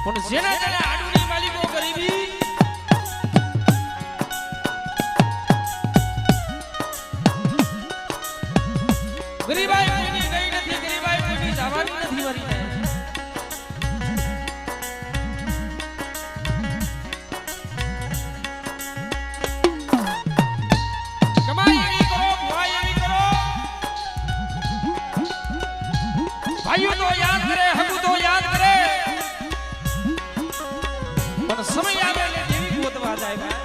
પણ જેના તને આડુની માલિકો ગરીબી ગરીબાઈ કોઈની ગઈ નથી, ગરીબાઈ કોઈની જવાની નથી વરી. કમાઈ એવી કરો, ભવાઈ એવી કરો, ભાઈઓ તો યાદ કરે, હકુ તો યાદ કરે, પણ સમય આવે એટલે દેવી ગોતવા જાય ભાઈ.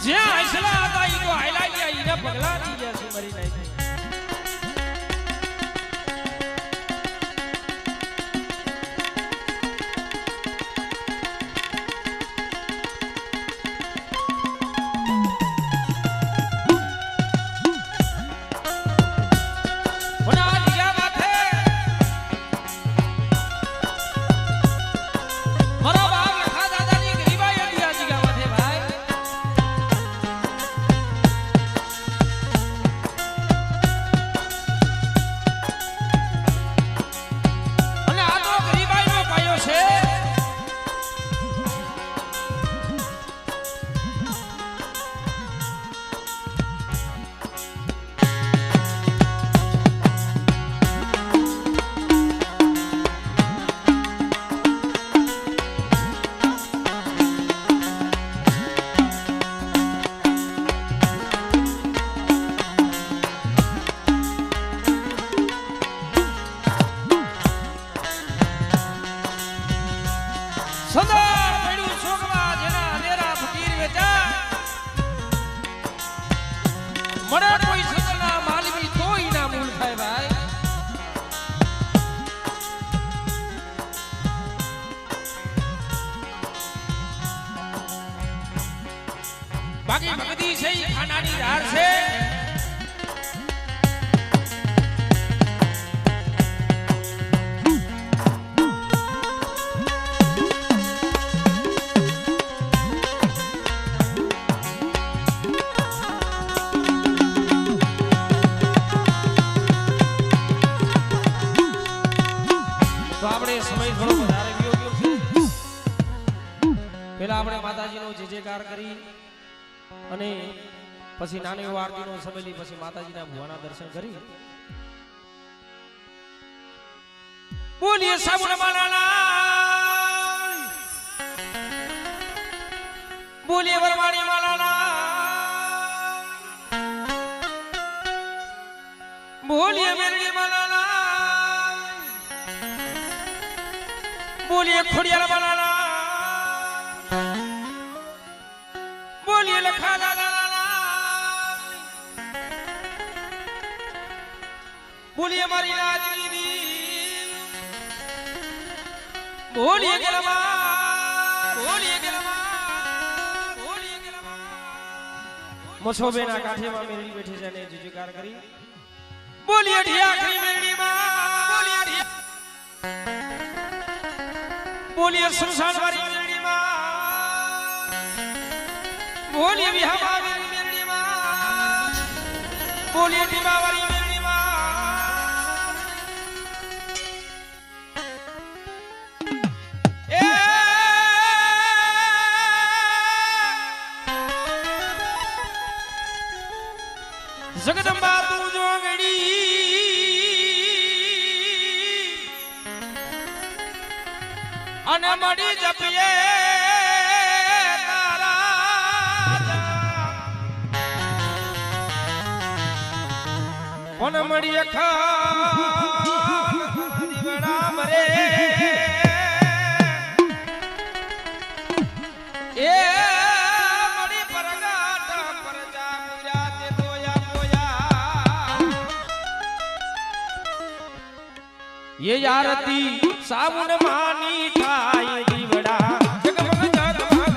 જ્યાં હસલા હતા ઈ તો હાઈલા ગયા, ઈને પગલા ની ગયા છે મરી નહીં. બાકી ભગતી છે ઈ ખાનાની ધાર છે. તો આપણે સમય થોડો વધારે ગયો છે. પેલા આપણે માતાજીનો જય જયકાર કરી અને પછી નાની આરતીનો સમય પછી માતાજીના ભુવાના દર્શન કરી બોલીએ સાબુન માલાના, બોલીએ વરવાણી માલાના, બોલીએ મેરડી માલાના, બોલીએ ખોડિયાર માલાના, બોલીએ લખા દાદા, બોલીએ મારી નાદીની, બોલીએ ગરમા, બોલીએ ગરમા, બોલીએ ગરમા. મસોબેના કાંઠેમાં મેરડી બેઠી છે અને જયજયકાર કરી બોલીએ ઢિયાખરી મેરડીમાં, બોલીએ ઢિયા, બોલીએ સુરસાણવાળી મેરડીમાં, બોલીએ વિહામાવાળી મેરડીમાં, બોલીએ ટીમાવાળી મેરડીમાં. જગદંબા તું જોગડી અને મડી જપીએ તારા કોણ મળીએ ખાન દીવડા મરે એ મળી પરગાટ પરજા પૂરા તે દોયા બોયા એ યારતી સાબુન માની થાય દીવડા જગમગ જગમગ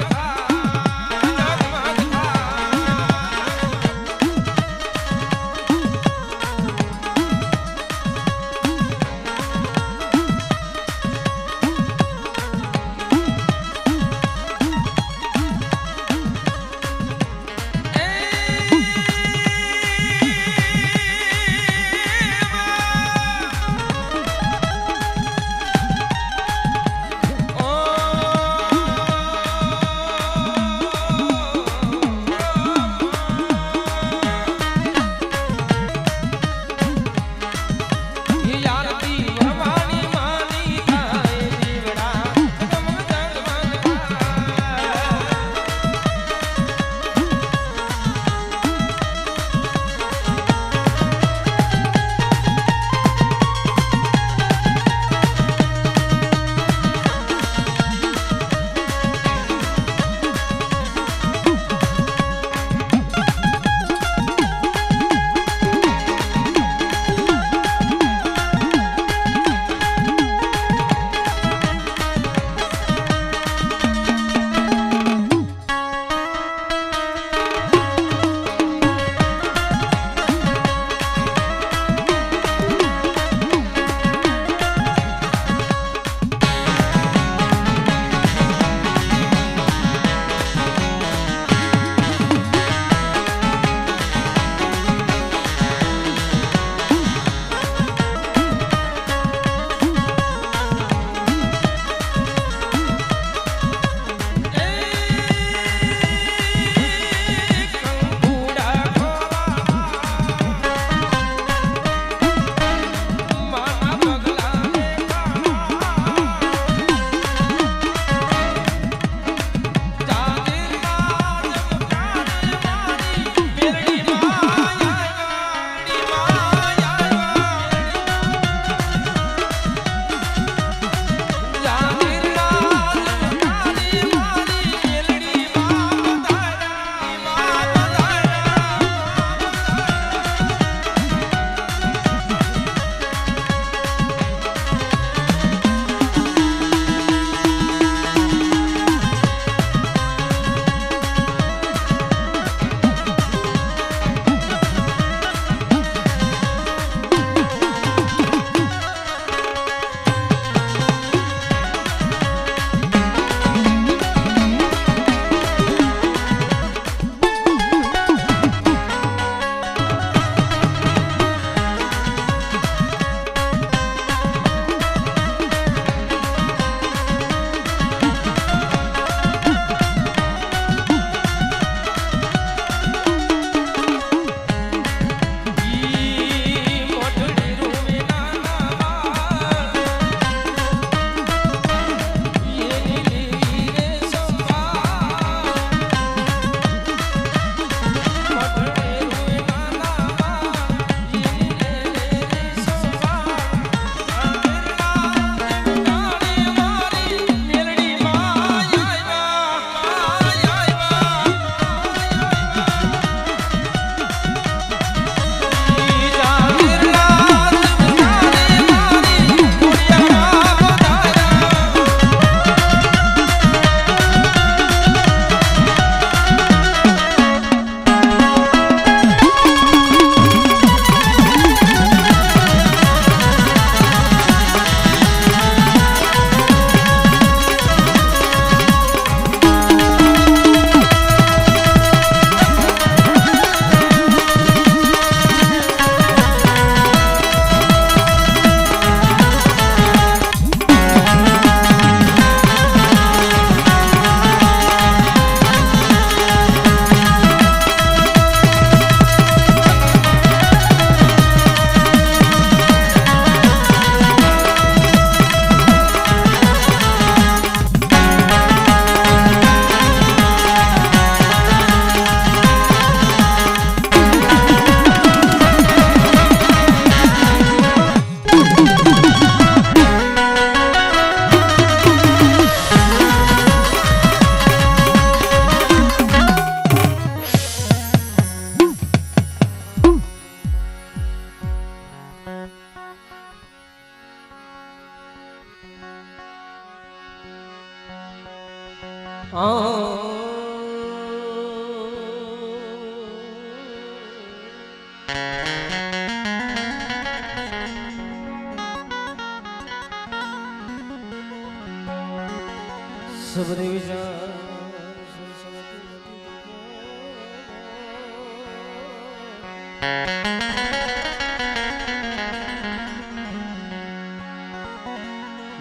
सबरे विचार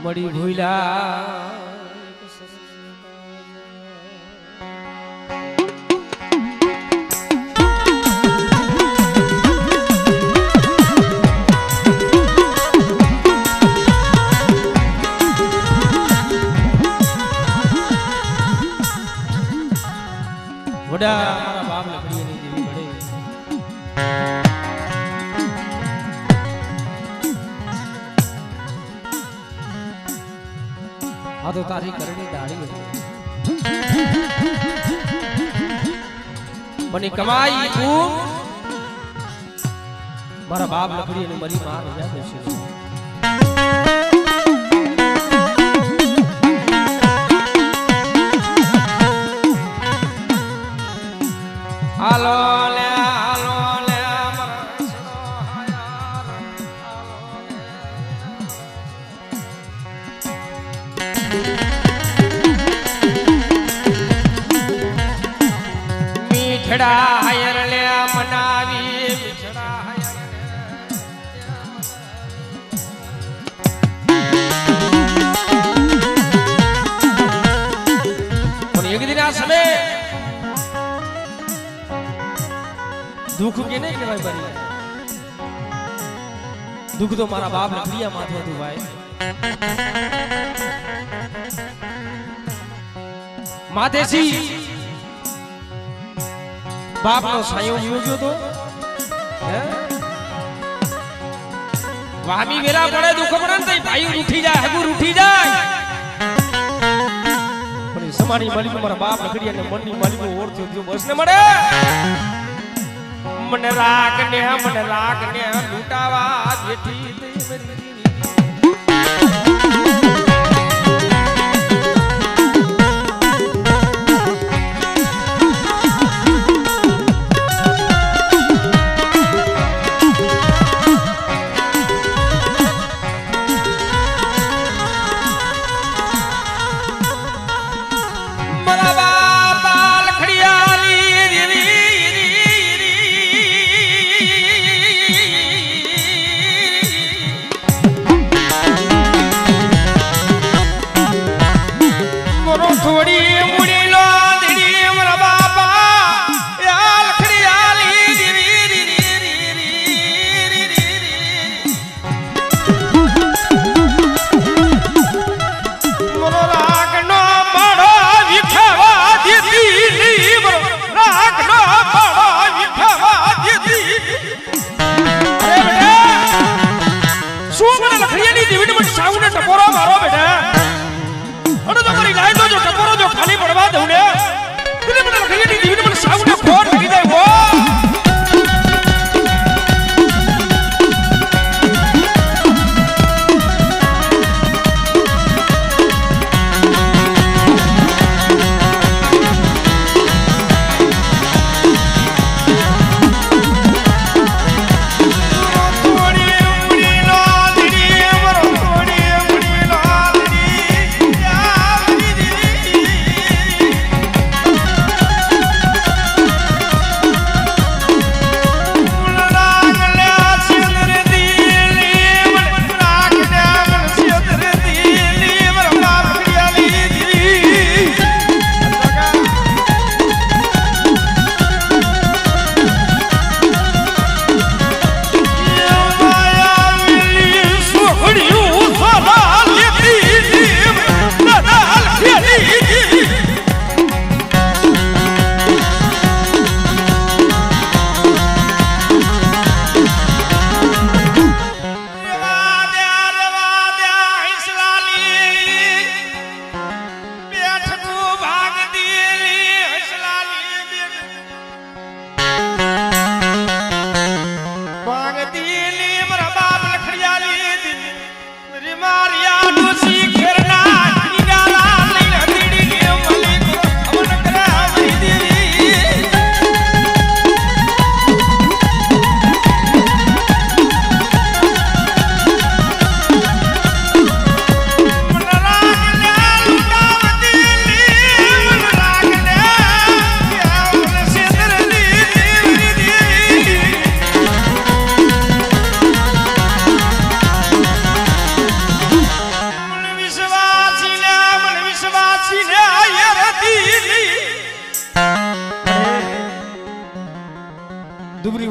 मड़ी भूला वडा हमारा बाप लकड़ी नहीं देवी बड़े आ तो तारी करनी दाढ़ी बनी कमाई तू मारा बाप लकड़ी ने मरी मार हो गया तो हालो ले मीठड़ा हायर ले मनावी मीठड़ा हायर और एक दिन आ समय दुख के नहीं भाई बड़ी दुख तो मारा बाप लकड़िया माथे तू भाई माथे सी बाप नो सायो योग्यो तो वामी वेला पड़े दुख पड़न तई भाई उठी जाए हगु उठी जाए पण समानी मालिक मारा बाप लकड़िया ने मन नी मालिक और थयो बस ने मडे मन रागने लूटावा जेठी थोड़ी मुड़ी लो दिड़ी मरा बाबा याल खड़ियाली मरो राग नो बड़ो विखवा दीदी मरो राग नो बड़ो विखवा दीदी अरे बेटा सुमन लखड़ियाली दिविन मत साउने टपोरा मारो बेटा अरे तो करी लाए तो जो टपोरो जो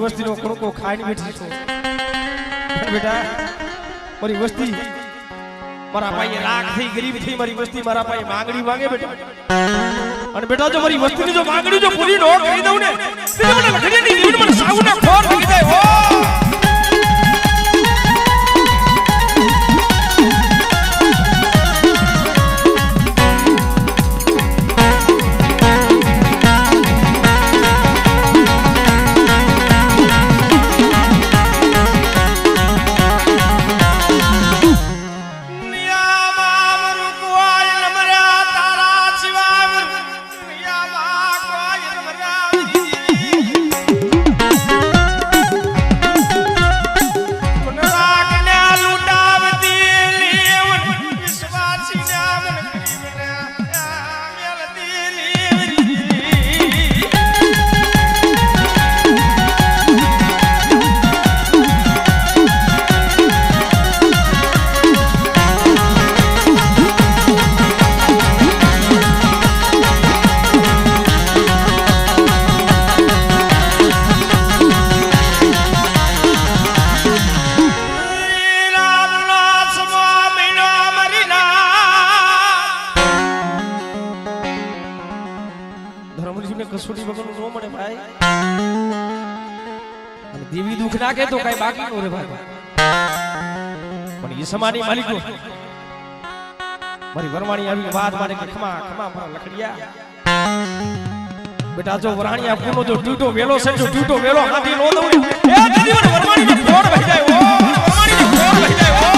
વસ્તીનો કણકો ખાઈને બેઠી છું બેટા મારી વસ્તી મારા ભાઈએ રાખ થઈ ગરીબ થઈ મારી વસ્તી મારા ભાઈ માંગણી માંગે બેટા અને બેટા જો મારી વસ્તીની જો માંગણી જો પૂરી ન કરી દઉં ને તો મને લખડીની જીવન મને સાવના ખોર થઈ જાય ઓ કસોટી વગરનું નો મળે ભાઈ અને દેવી દુખ નાખે તો કઈ બાકી નો રે ભાઈ પણ એ સમાની માલિકો મારી વરવાણી આવી વાત મારે કે ખમા ખમા મારા લખડિયા બેટા જો વરાણીયા કુનો જો ટૂટો વેલો છે જો ટૂટો વેલો હાથી નો દઉં એ દીદી મને વરવાણી ને ફોડ વહી જાય ઓ વરવાણી ને ફોડ વહી જાય ઓ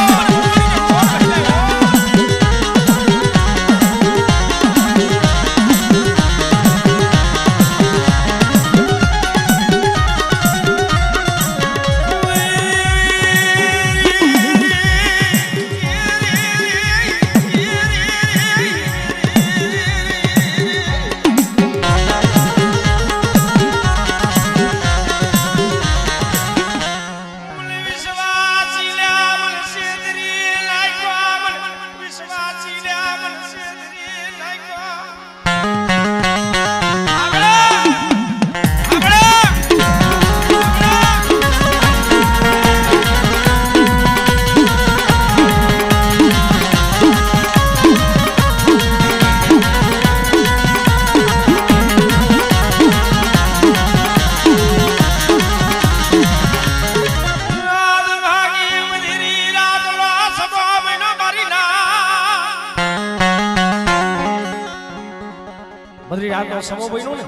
બદરી રાત નો સમો બન્યો ને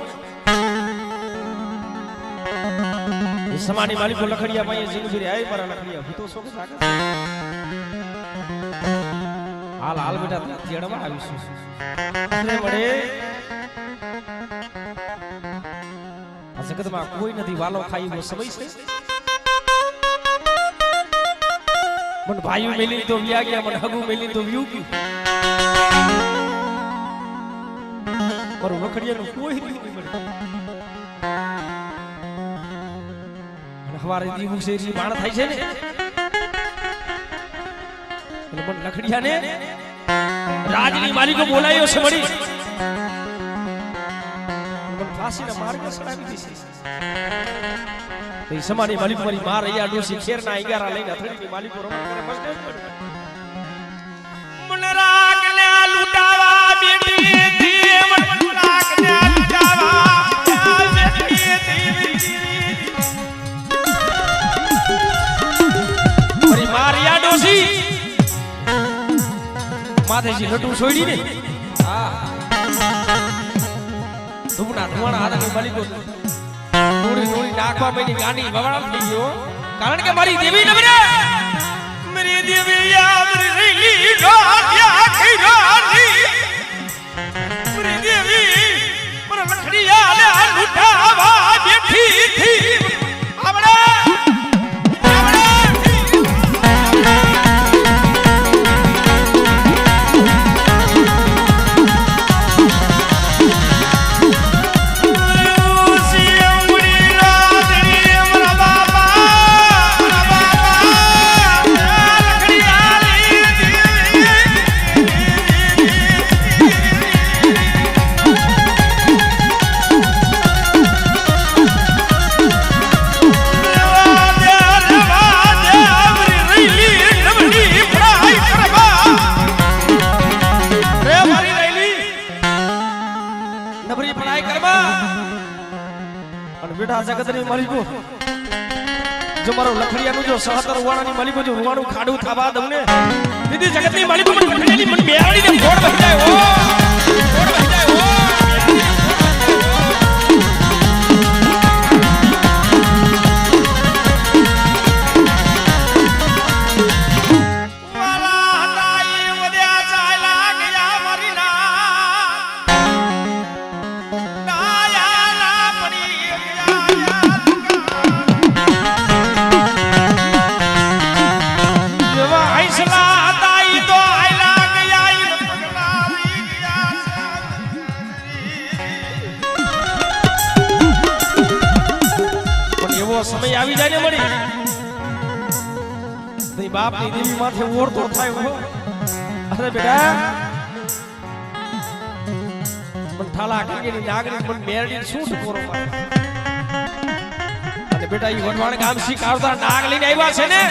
એ સમાની માલિકો લખડિયા ભાઈ જીંગભીરે આય મારા લખડિયા ભૂતો સો કે સાગર હાલ હાલ બેટા તેડવા આવીશું અરે મળે આ જગતમાં કોઈ નથી વાલો ખાઈ એવો સમય છે મન ભાઈઓ મેલી તો વ્યા ગયા મન હગુ મેલી તો વ્યુ ગયું મારું રખડિયાનું કોઈ નહીં મળે અને હવારે દીવું છે એ બાણ થાય છે ને એટલે મને લખડિયાને રાજની માલિકો બોલાયો છે મળી મને ફાંસીના માર્ગ સડાવી દીધી તો એ સમાની માલિકો મારી માર અહીંયા ડોસી ખેરના ઈગારા લઈને અથડીની માલિકો રમણ કરે બસ મને રાગ લે લૂટાવા બેટી માથેજી લટુ છોડી ને હા ધૂપના ધુવાણા હાથની માલિકો થોડી થોડી નાખવા મેની ગાંડી બવાળ થઈ ગયો કારણ કે મારી દેવી નબરે મારી દેવી યાદ રહી રાત્યા ખીરાની મારી દેવી પર લખડિયા લે લૂટાવા બેઠી થી આવડે ભલાઈ કરવા અને બેટા જગતની માલિકો જો મારો લખડિયાનું જો સહતર વાણાની માલિકો જો રૂવાણું ખાડું થવા દઉં ને દીદી જગતની માલિકો મને લખડિયાની મને બેહાડીને ઘોડ બની જાય ઓ ઘોડ બની જાય ઓ સમય આવી જાય ને મળી નહીં બાપ ની દેવી માથે ઓરતો થાય હો અરે બેટા મન ઠાલા કાંગીની નાગરી મન મેરડી શું ટકોરો મારે અને બેટા ઈ વનવાણ ગામ સી કાળતા નાગ લઈને આવ્યા છે ને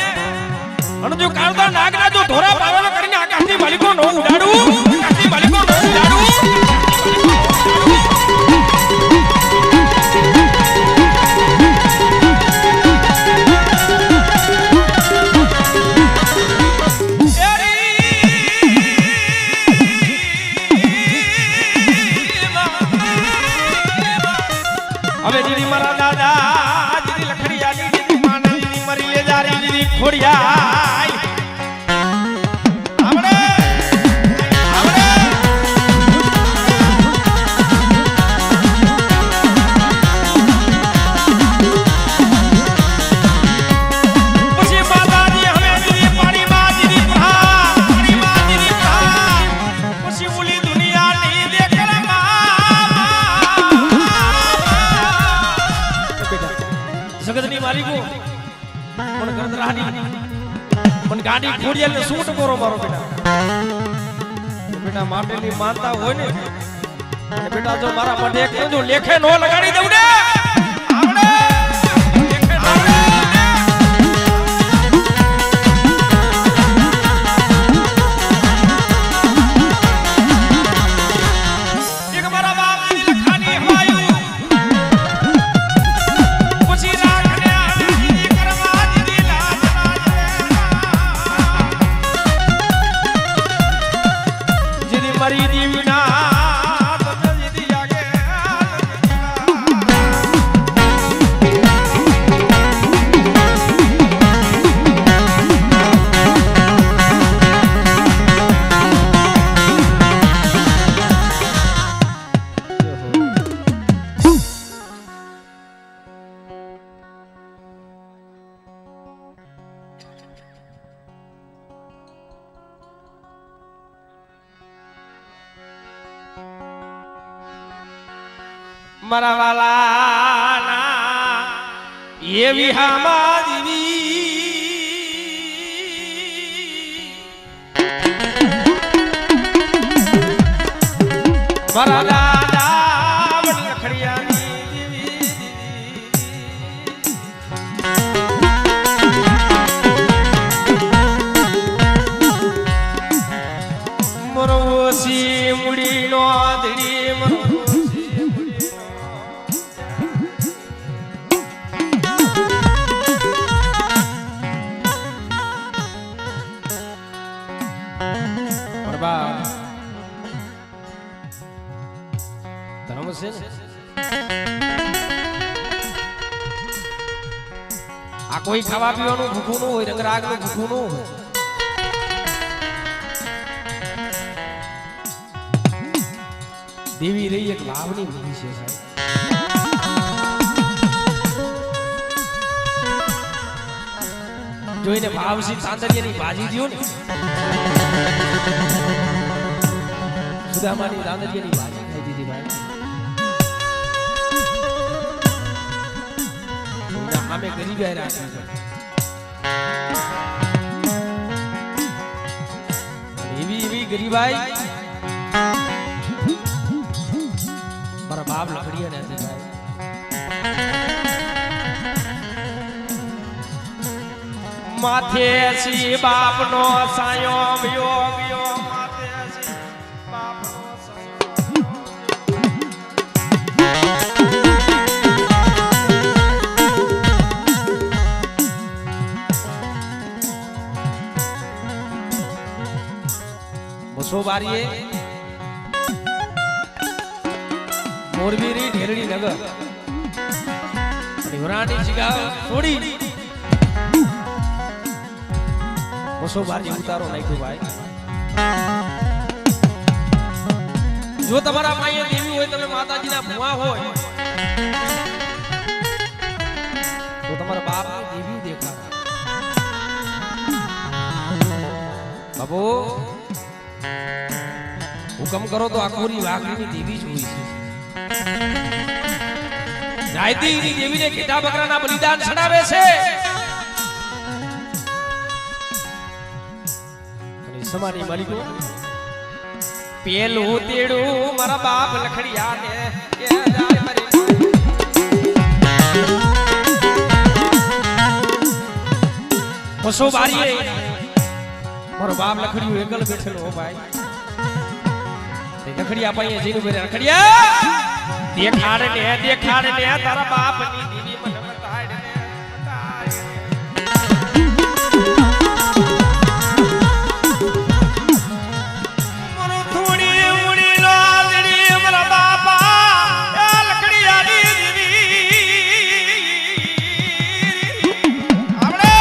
અને જો કાળતા નાગના જો ધોરા પાવેલો કરીને આકાશની માલિકો નો ઉડાડું આકાશની માલિકો નો ઉડાડું ખોડિયાઈ આવડે આવડે પછી માતાજી હવે દીદી પાણી માં દીદી પાણી માં દીદી પછી ઉલી દુનિયાની દેખરા જગતની માલિકો પણ ગરદરાની પણ ગાડી ખોડિયાલ ને શું ટકોરો મારો બેટા માટેની માનતા હોય ને અને બેટા જો મારા મઢે એક જો લેખે નો લગાડી દઉં ને આવડે લેખે આવડે એક મારા બાપ ની લખાની હવાયું પછી રાખને આની કરવા દીધી લાજ જીદી મરી દીવના મારા વાલાના એવી હામા દીવી મારા દાદા લખડિયાની દીવી મરોસી મુડી નો દડી મરો આ કોઈ ખાવા પીવાનું ભૂખું ન હોય રંગરાગ નું ભૂખું ન હોય દેવી રહી એક ભાવની ભૂખી છે સાહેબ જોઈને ભાવસી તાંદરિયાની ભાજી દ્યો ને સુદામાની તાંદરિયાની ભાજી ખાઈ દીધી ભાઈ અમે ગરીબાઈ રાખી એવી એવી ગરીબાઈ મારા બાપ લખડિયા ને હતી ભાઈ માથે સી બાપ નો સાયો યોગ માથે સી બાપ નો સાયો બારીએ મોરબી રી ઢેરડી નગર વરાણી જગા છોડી બસો બારી ઉતારો નાખ્યો ભાઈ. જો તમારા માઈએ દેવી હોય, તમે માતાજીના ભુવા હોય તો તમારા બાપની દેવી દેખાડો. બાબુ હુકમ કરો તો આ કોરી વાઘની દેવી જ હોય છે. રાયતીની દેવીને ઘેટા બકરાના બલિદાન ચડાવે છે. અને સમાની માલિકો પેલું તેડું મારા બાપ લખડિયાને કે જાય મરી બસો બારીએ મારો બાપ લખડ્યું એકલ બેઠેલો હો ભાઈ. લખડિયા પાઈએ જીનું બેરે લખડિયા દેખાડ ને તારા બાપની દીવી મને બતાડ ને મરો થોડી ઉડી લાલડી મારા બાપા એ લખડિયાની દીવી આપણે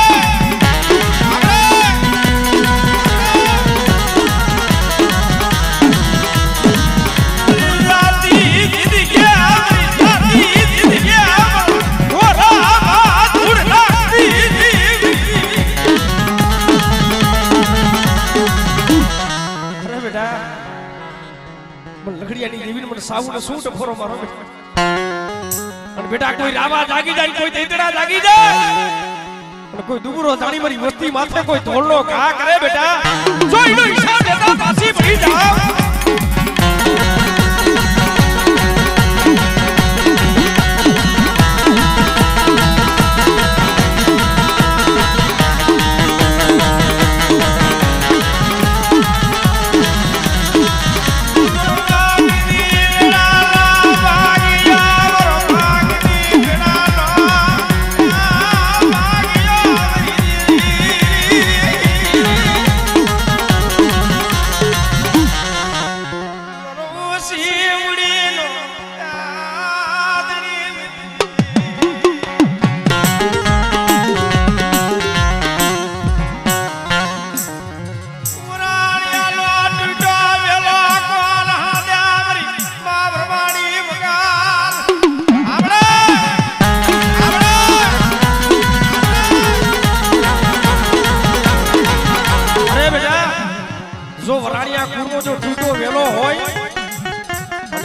લખડિયાની દેવીને મને સાવનો સૂટ ફોરો મારો અને બેટા કોઈ રાવા જાગી જાય, કોઈ તેતડા જાગી જાય અને કોઈ દુગરો જાણી મારી વસ્તી માથે કોઈ ધોળનો ઘા કરે બેટા જોઈનો હિસાબ દેતા પાછી પડી જાવ.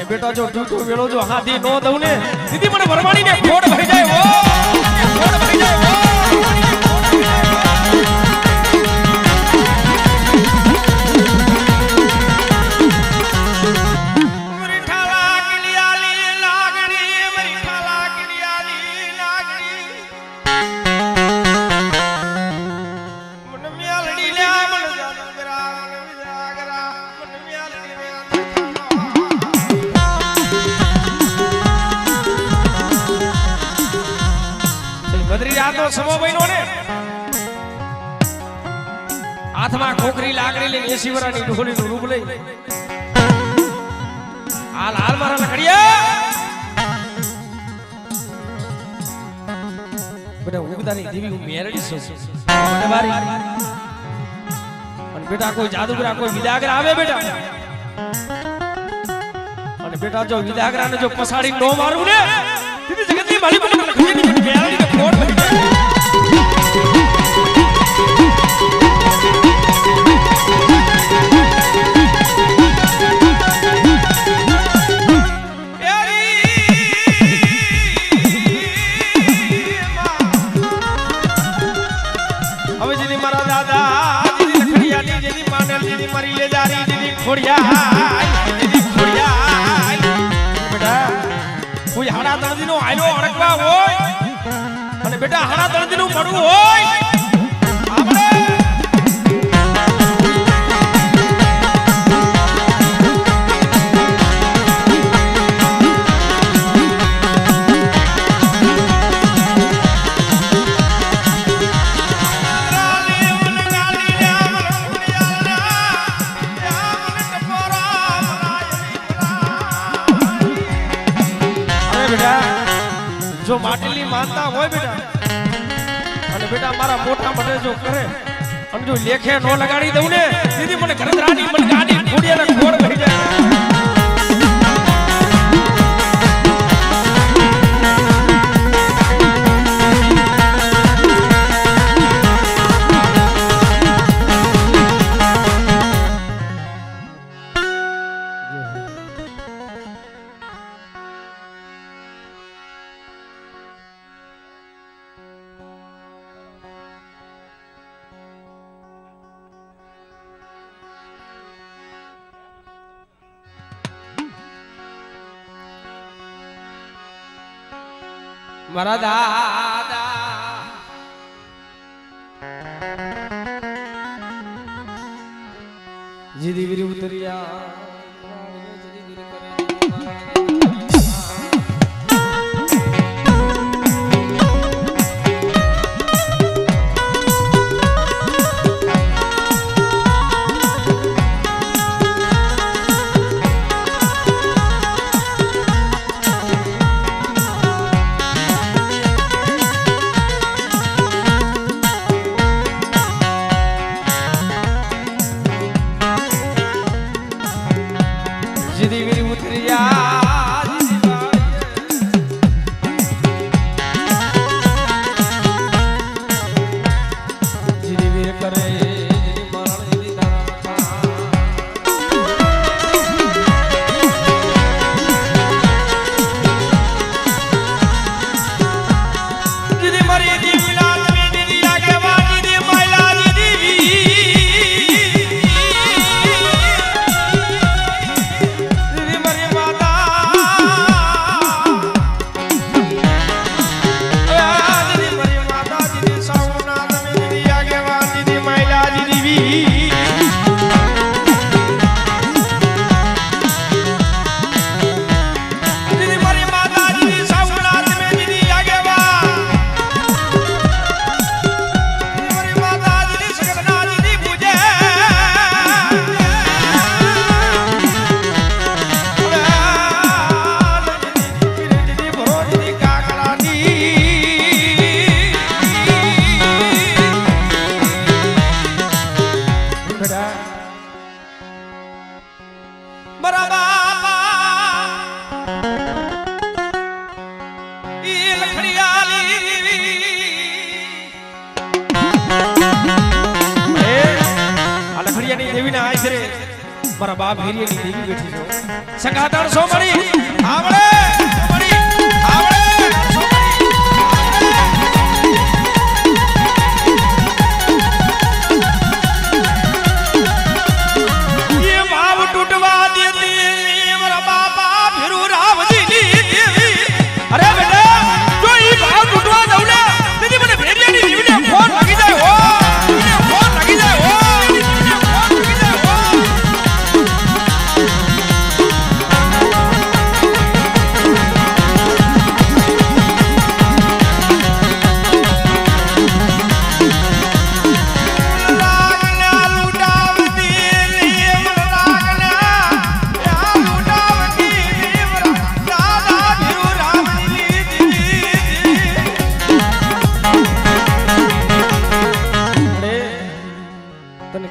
બેટા જો ટૂટો વેળો જો હાથી નો દઉં ને દીદી મને વરમાણી ને ખોડ ભરી જાય ઓ ખોડ ભરી જાય ઓ મરી ઠાલા કિલિયાલી લાગણી મરી ઠાલા કિલિયાલી લાગણી મન મિયાલડી લે મન જાગરા મન જાગરા મન મિયાલડી લે બદરી રાતો સમો બન્યો ને હાથમાં ખોખરી લાકડી લઈને 80 વરાની ઢોલીનું રૂપ લઈ હાલ હાલ મારા લખડિયા બેટા ઉગદાની દેવી હું મેરડી છું મને મારી અને બેટા કોઈ જાદુગરા કોઈ વિદાગરા આવે બેટા અને બેટા જો વિદાગરાને જો પસાડી નો મારું ને દીદી જગતની માલી મને લખડિયાની મેરડી ને ફોડ ભરી જાય બેટા હાડા તળદી નું પડવું હોય આપણે જો માટલી માનતા હોય બેટા અને બેટા મારા મોટા મને જો કરે અને જો લેખે નો લગાડી દઉં ને દીદી મને ઘરદરાની મને ગાડી ઘોડિયાના ઘોડ ભરી જાય મારા દાદા જીદી વીરી ઉતરિયા મારા બાપ હિરિયાની દેવી બેઠી છો સંગાતણ સો મળી આવડે મળી આવડે સો મળી ये भाव टूटवा देती मारा बापा फिरू रावजी देवी अरे बेटा जो ये भाव टूटवा दઉં ને દીદી મને ભેરિયાની દેવીને ફોન લાગી જાય હો ફોન લાગી જાય હો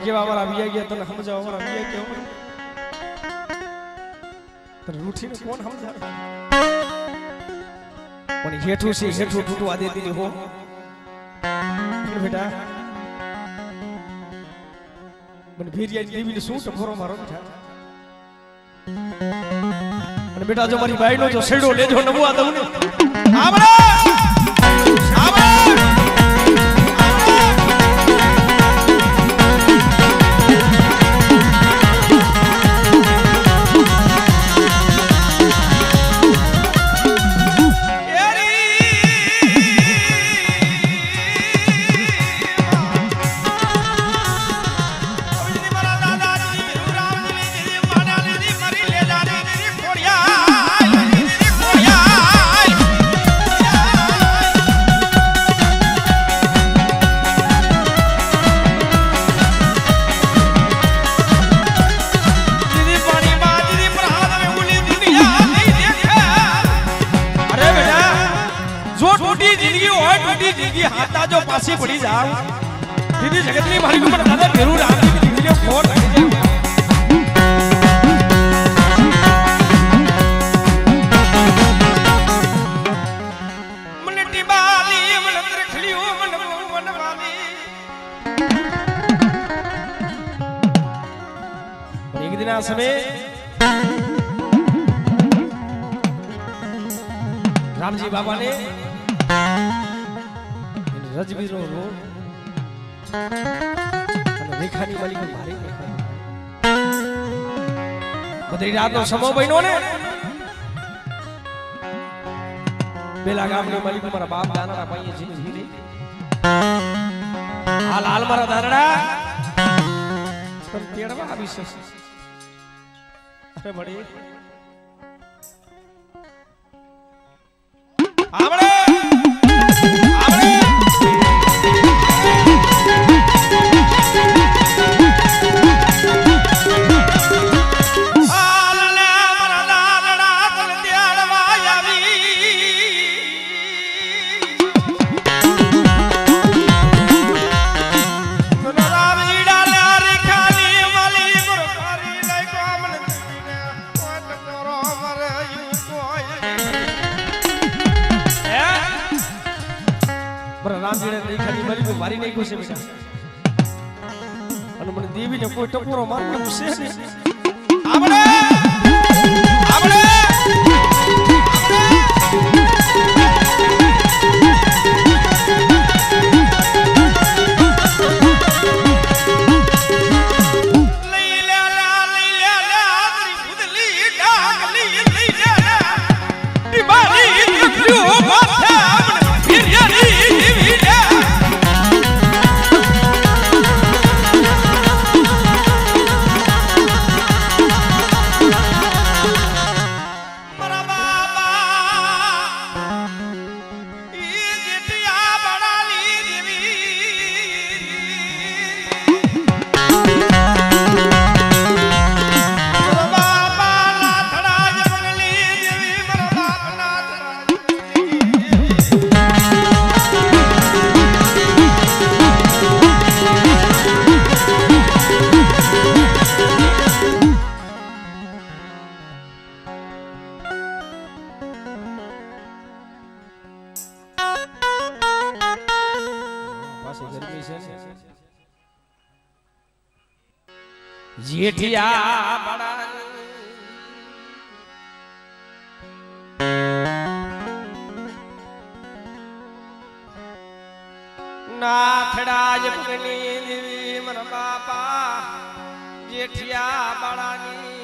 કેવા વાળા વિયા ગયા તને સમજાવવા વાળા વિયા ગયા તને રૂઠીને કોણ સમજાવે પણ હેઠું છે હેઠું તૂટવા દેતી હો બેટા મને ભીરિયાની દેવીને શું ટકોરો મારો બેટા અને બેટા જો મારી બાઈનો જો છેડો લેજો નમવા દઉં ને આવડે આવડે દીદી હાથા જો પાછી પડી જાવ દીદી જગતની મારી ઉપર દાદા ભેરું રામજી દીદીને ફોન લાગી જાય મને ટીબાલી મને રખડ્યું મને મનવાલી એક દિન આ સમય રામજી બાબા ને રજવીરો રો અને રેખાની માલિકો મારી બધી રાતનો સમય બન્યો ને પેલા ગામની માલિકો મારા બાપ દાનાના ભાઈએ જીવી હાલ હાલ મારા દાનડા પણ તેડવા આવી છે અરે મળી આવડે મારી નહીં ખુશે બેટા અને મને દેવીને કોઈ ટપોરો મારવાનો છે ને આપણે જેઠિયા બડા નાથડા જપની દેવી મારા બાપા જેઠિયા બડાની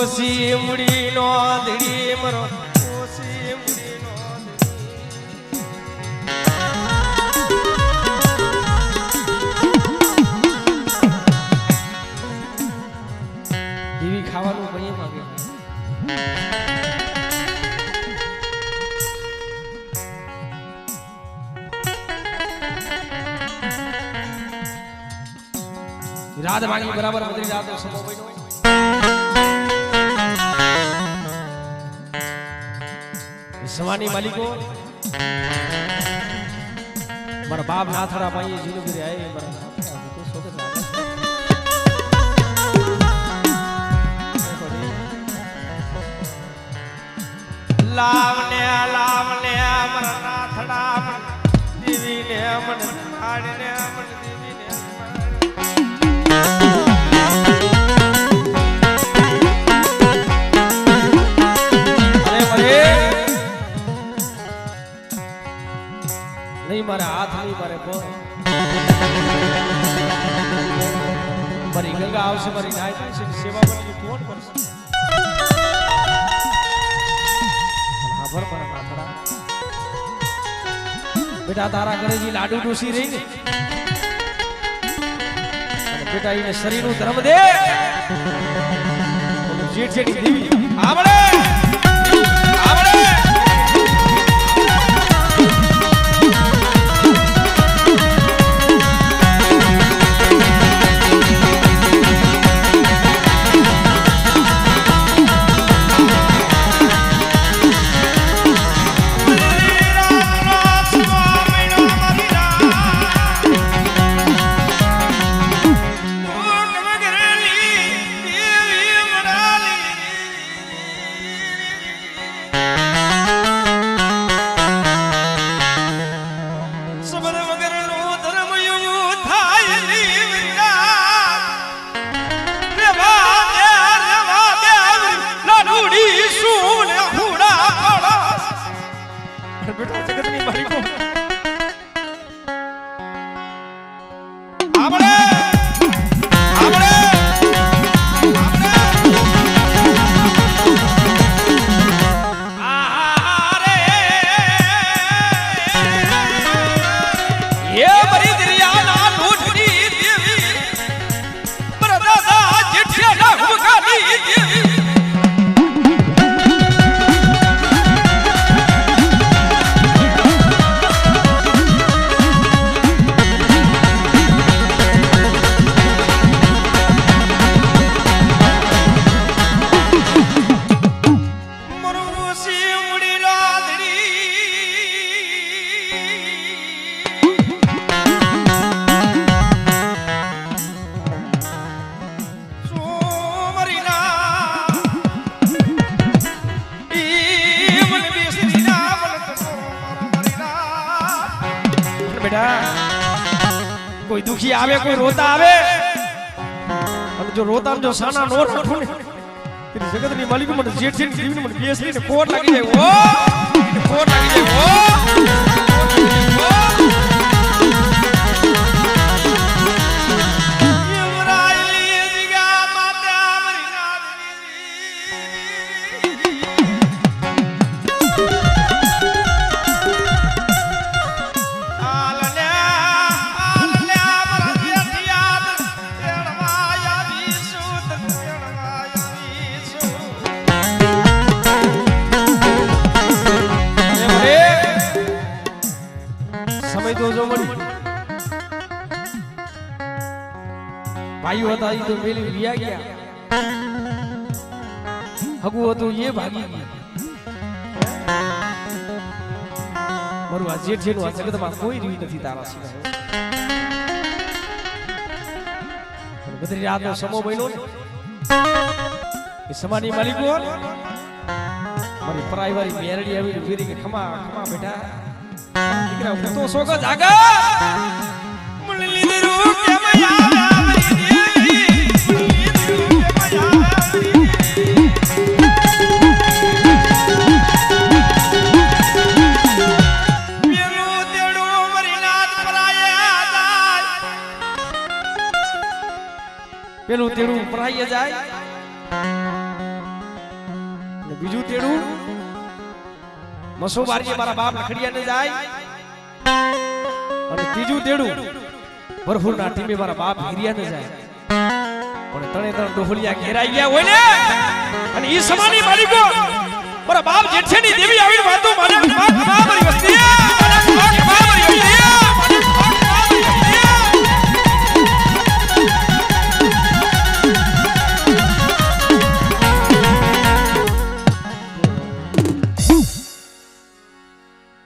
ઓસી મુડી નો ધડી મરો ઓસી મુડી નો દેવી ખાવાનું કઈ માંગે રાત માંગી બરાબર બધી રાત સમો બન્યો સવાની માલિકો મારા બાપ નાથડા ભાઈએ જીનું કરી આય મારા તો સોકે લાવને લાવને મારા નાથડા દેવીને મન આડને મન દેવીને नहीं मारे हाथ नहीं मारे पग मारी गंगा आवशे मारी नाय से सेवा बनी कोण करશે आभार मारा नाथड़ा बेटा तारा घरे जी लाडू डोसी रही ने बेटा ઈને શરીર નું ધર્મ દે જેઠ જેઠી દેવી આવડે આવડે સબર વગરનો ધર્મ એવું થાય લીવડા રેવા દે લાડુડી સુને હુડા પડા બેટા જગતની માલિકો આપણે કોઈ દુખી આવે કોઈ રોતા આવે અને જો રોતા જો સાના નો રાખું ને જગતની માલિક મને જેઠ છે ને મને બેસી ને કોટ લાગી જાય ઓ કોટ લાગી જાય ભાઈઓ હતા એ તો મેલી વિયા ગયા હગુ હતું એ ભાગી ગયું મારું આ જેઠ જેનું આ જગતમાં કોઈ રહ્યું નથી તારા સિવાય બધી રાતનો સમો બન્યો ને એ સમાની માલિકો મારી પરાઈવારી મેરડી આવી ફેરી કે ખમા ખમા બેટા દીકરા હું તો સોગો જાગા મુરલી દીરું કેમ યાદ પેલું તેડું પરાઈ જાય અને બીજું તેડું મસોબારી મારા બાપ લખડિયા ને જાય અને ત્રીજું તેડું બરફુરના ટીમે મારા બાપ હિરિયા ને જાય પણ તણે ત્રણ ડોહલિયા ઘેરાઈ ગયા હોય ને અને ઈ સમાની માલિકો મારા બાપ જેઠેની દેવી આવીને વાતો મારા બાપ મારી વસ્તી